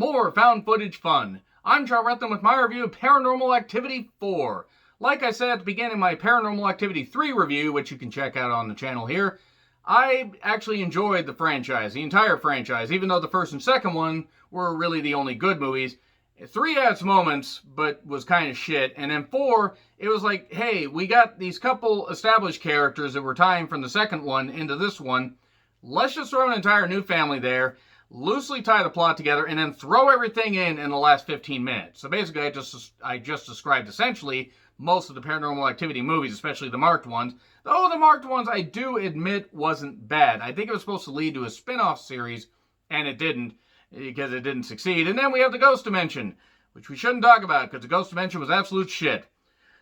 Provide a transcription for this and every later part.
more found footage fun. I'm Charrethan with my review of Paranormal Activity 4. Like I said at the beginning of my Paranormal Activity 3 review, which you can check out on the channel here, I actually enjoyed the franchise, the entire franchise, even though the first and second one were really the only good movies. 3 had its moments, but was kind of shit. And then 4, it was like, hey, we got these couple established characters that were tying from the second one into this one. Let's just throw an entire new family there, loosely tie the plot together, and then throw everything in the last 15 minutes. So basically, I just described essentially most of the Paranormal Activity movies, especially the marked ones. Though the marked ones, I do admit, wasn't bad. I think it was supposed to lead to a spin-off series, and it didn't, because it didn't succeed. And then we have the Ghost Dimension, which we shouldn't talk about, because the Ghost Dimension was absolute shit.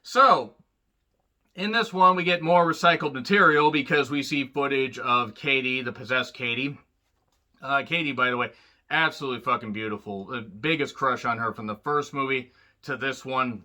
So, in this one, we get more recycled material because we see footage of Katie, the possessed Katie. Katie, by the way, absolutely fucking beautiful. The biggest crush on her from the first movie to this one.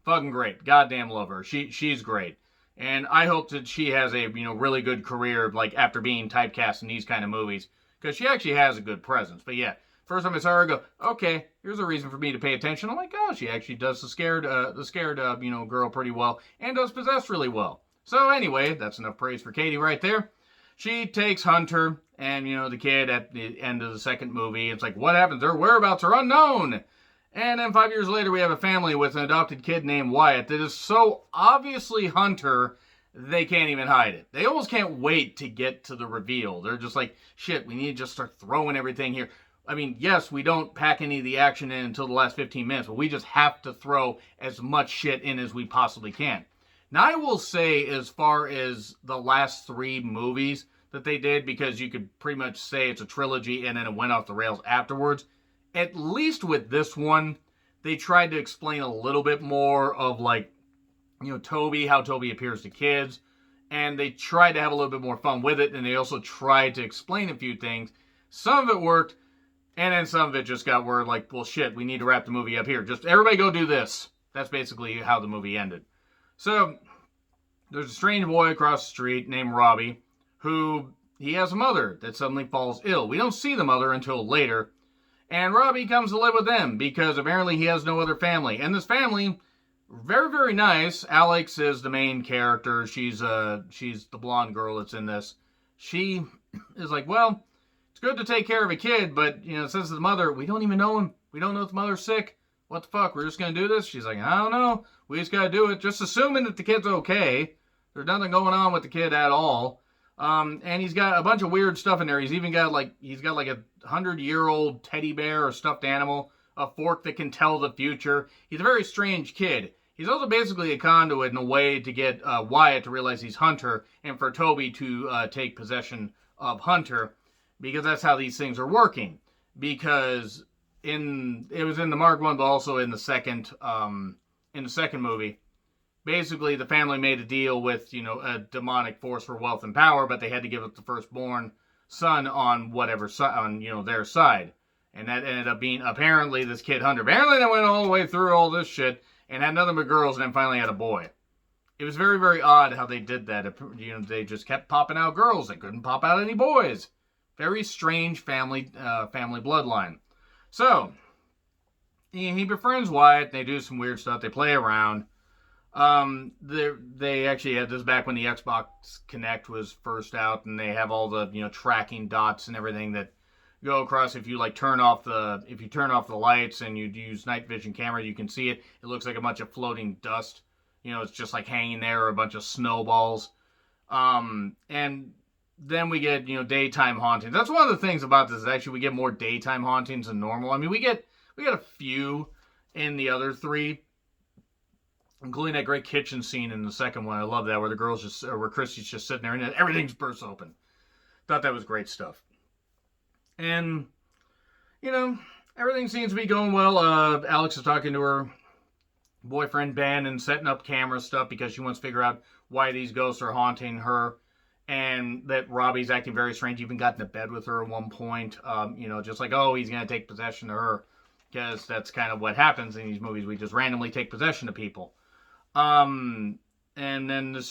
Fucking great. Goddamn love her. She's great. And I hope that she has a, really good career, like, after being typecast in these kind of movies. Because she actually has a good presence. But yeah, first time I saw her, I go, okay, here's a reason for me to pay attention. I'm like, oh, she actually does the scared, girl pretty well, and does possess really well. So anyway, that's enough praise for Katie right there. She takes Hunter and, the kid at the end of the second movie. It's like, what happens? Their whereabouts are unknown. And then 5 years later, we have a family with an adopted kid named Wyatt that is so obviously Hunter, they can't even hide it. They almost can't wait to get to the reveal. They're just like, shit, we need to just start throwing everything here. I mean, yes, we don't pack any of the action in until the last 15 minutes, but we just have to throw as much shit in as we possibly can. Now, I will say, as far as the last 3 movies that they did, because you could pretty much say it's a trilogy and then it went off the rails afterwards, at least with this one, they tried to explain a little bit more of, like, Toby, how Toby appears to kids, and they tried to have a little bit more fun with it, and they also tried to explain a few things. Some of it worked, and then some of it just got word like, well, shit, we need to wrap the movie up here. Just everybody go do this. That's basically how the movie ended. So, there's a strange boy across the street named Robbie, who, he has a mother that suddenly falls ill. We don't see the mother until later, and Robbie comes to live with them, because apparently he has no other family. And this family, very, very nice. Alex is the main character. She's the blonde girl that's in this. She is like, well, it's good to take care of a kid, but, since the mother, we don't even know him. We don't know if the mother's sick. What the fuck? We're just going to do this? She's like, I don't know. We just got to do it. Just assuming that the kid's okay. There's nothing going on with the kid at all. And he's got a bunch of weird stuff in there. He's even got like a 100-year-old teddy bear or stuffed animal, a fork that can tell the future. He's a very strange kid. He's also basically a conduit in a way to get Wyatt to realize he's Hunter, and for Toby to take possession of Hunter, because that's how these things are working. Because it was in the Mark 1, but also in the second movie. Basically, the family made a deal with, a demonic force for wealth and power, but they had to give up the firstborn son on whatever side, their side. And that ended up being, apparently, this kid Hunter. Apparently, they went all the way through all this shit and had nothing but girls, and then finally had a boy. It was very, very odd how they did that. They just kept popping out girls. They couldn't pop out any boys. Very strange family bloodline. So, he befriends Wyatt. They do some weird stuff. They play around. They actually had this back when the Xbox Kinect was first out, and they have all the, tracking dots and everything that go across. If you turn off the lights and you use night vision camera, you can see it. It looks like a bunch of floating dust. It's just like hanging there, or a bunch of snowballs. And then we get, daytime hauntings. That's one of the things about this, is actually we get more daytime hauntings than normal. I mean, we get a few in the other 3, including that great kitchen scene in the second one. I love that, where Christy's just sitting there and everything's burst open. Thought that was great stuff. And, everything seems to be going well. Alex is talking to her boyfriend, Ben, and setting up camera stuff because she wants to figure out why these ghosts are haunting her. And that Robbie's acting very strange. Even got into bed with her at one point. Just like, oh, he's going to take possession of her. Because that's kind of what happens in these movies. We just randomly take possession of people. And then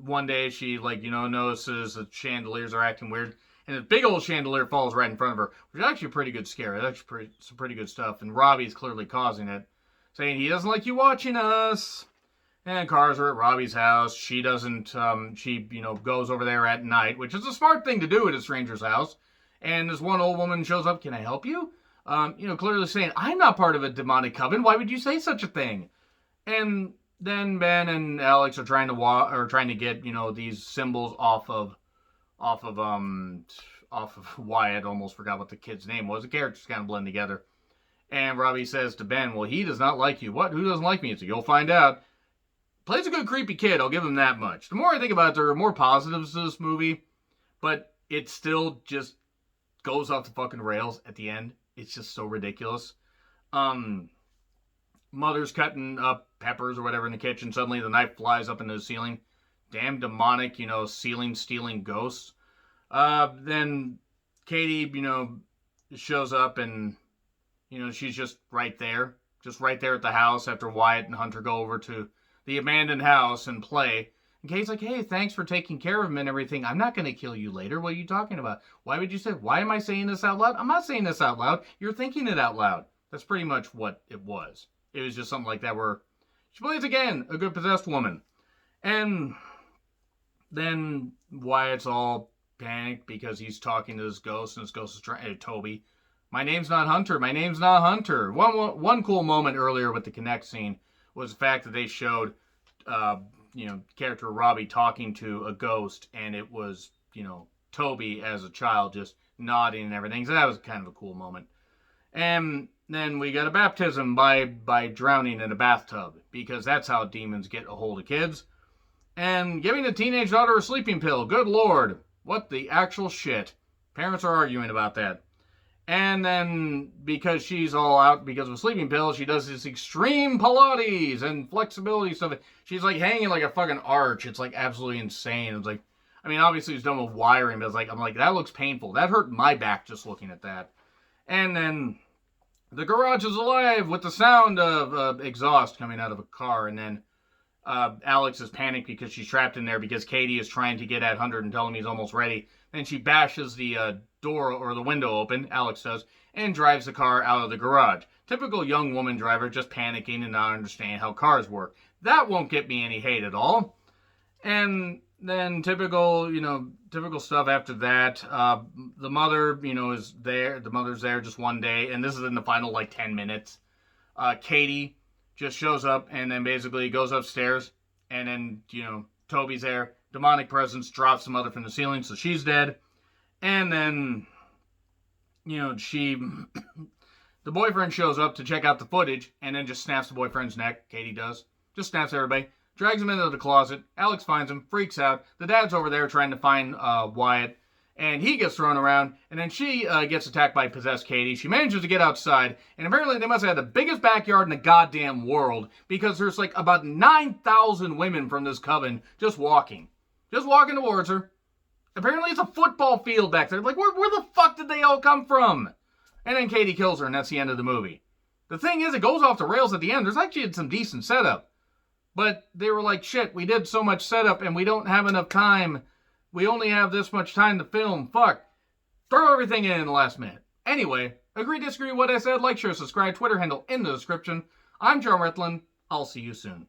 one day she notices that chandeliers are acting weird. and a big old chandelier falls right in front of her, which is actually a pretty good scare. That's actually some pretty good stuff, and Robbie's clearly causing it, saying he doesn't like you watching us. And cars are at Robbie's house. She doesn't, she, goes over there at night, which is a smart thing to do at a stranger's house. And this one old woman shows up, can I help you? Clearly saying, I'm not part of a demonic coven. Why would you say such a thing? And then Ben and Alex are trying to get, these symbols off of Wyatt. Almost forgot what the kid's name was. The characters kind of blend together. And Robbie says to Ben, well, he does not like you. What? Who doesn't like me? So you'll find out. Plays a good creepy kid, I'll give him that much. The more I think about it, there are more positives to this movie, but it still just goes off the fucking rails at the end. It's just so ridiculous. Mother's cutting up peppers or whatever in the kitchen. Suddenly the knife flies up into the ceiling. Damn demonic, ceiling stealing ghosts. Then Katie, shows up and, she's just right there at the house after Wyatt and Hunter go over to the abandoned house and play. And Katie's like, hey, thanks for taking care of him and everything. I'm not going to kill you later. What are you talking about? Why am I saying this out loud? I'm not saying this out loud. You're thinking it out loud. That's pretty much what it was. It was just something like that where she plays again, a good possessed woman. And then Wyatt's all panicked because he's talking to this ghost, and this ghost is trying, Toby. My name's not Hunter. My name's not Hunter. One cool moment earlier with the Connect scene was the fact that they showed, character Robbie talking to a ghost, and it was, Toby as a child just nodding and everything. So that was kind of a cool moment. And then we got a baptism by drowning in a bathtub, because that's how demons get a hold of kids. And giving a teenage daughter a sleeping pill. Good Lord. What the actual shit. Parents are arguing about that. And then, because she's all out because of a sleeping pill, she does this extreme Pilates and flexibility stuff. She's like hanging like a fucking arch. It's like absolutely insane. It's like, obviously it's done with wiring, but I'm like, that looks painful. That hurt my back just looking at that. And then the garage is alive with the sound of exhaust coming out of a car. And then Alex is panicked because she's trapped in there because Katie is trying to get at Hunter and tell him he's almost ready. Then she bashes the door or the window open, Alex does, and drives the car out of the garage. Typical young woman driver just panicking and not understanding how cars work. That won't get me any hate at all. And then typical stuff after that. The mother, is there. The mother's there just one day, and this is in the final 10 minutes. Katie just shows up and then basically goes upstairs, and then, Toby's there. Demonic presence drops the mother from the ceiling, so she's dead. And then, the boyfriend shows up to check out the footage, and then just snaps the boyfriend's neck. Katie does. Just snaps everybody. Drags him into the closet. Alex finds him, freaks out. The dad's over there trying to find Wyatt, and he gets thrown around, and then she gets attacked by possessed Katie. She manages to get outside, and apparently they must have had the biggest backyard in the goddamn world, because there's about 9,000 women from this coven just walking towards her. Apparently it's a football field back there. Where the fuck did they all come from? And then Katie kills her, and that's the end of the movie. The thing is, it goes off the rails at the end. There's actually some decent setup. But they were like, shit, we did so much setup, and we don't have enough time. We only have this much time to film. Fuck. Throw everything in the last minute. Anyway, agree, disagree with what I said? Like, share, subscribe, Twitter handle in the description. I'm John Retlin. I'll see you soon.